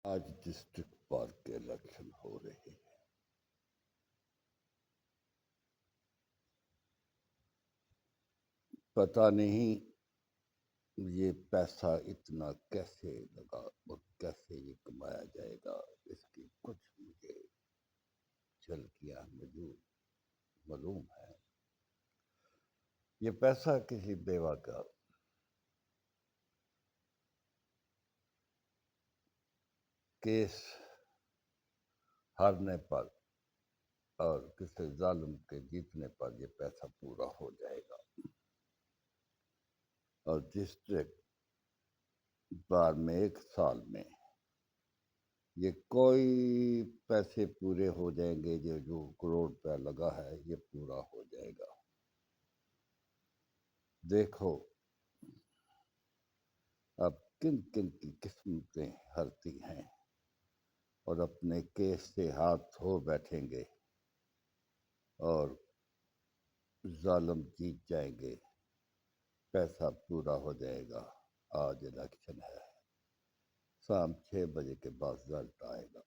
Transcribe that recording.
آج district park کے election ہو رہے ہیں۔ پتہ نہیں یہ پیسہ اتنا کیسے لگا اور کیسے یہ کمایا جائے گا، اس کی کچھ مجھے جھلکیاں معلوم ہے۔ یہ پیسہ کسی بیوہ کا کیس ہارنے پر اور کسی ظالم کے جیتنے پر یہ پیسہ پورا ہو جائے گا، اور ڈسٹرکٹ بار میں 1 سال میں یہ کوئی پیسے پورے ہو جائیں گے، جو کروڑ روپیہ لگا ہے یہ پورا ہو جائے گا۔ دیکھو اب کن کن کی قسمتیں ہرتی ہیں اور اپنے کیس سے ہاتھ دھو بیٹھیں گے اور ظالم جیت جائیں گے، پیسہ پورا ہو جائے گا۔ آج الیکشن ہے، شام 6 بجے کے بعد رزلٹ آئے گا۔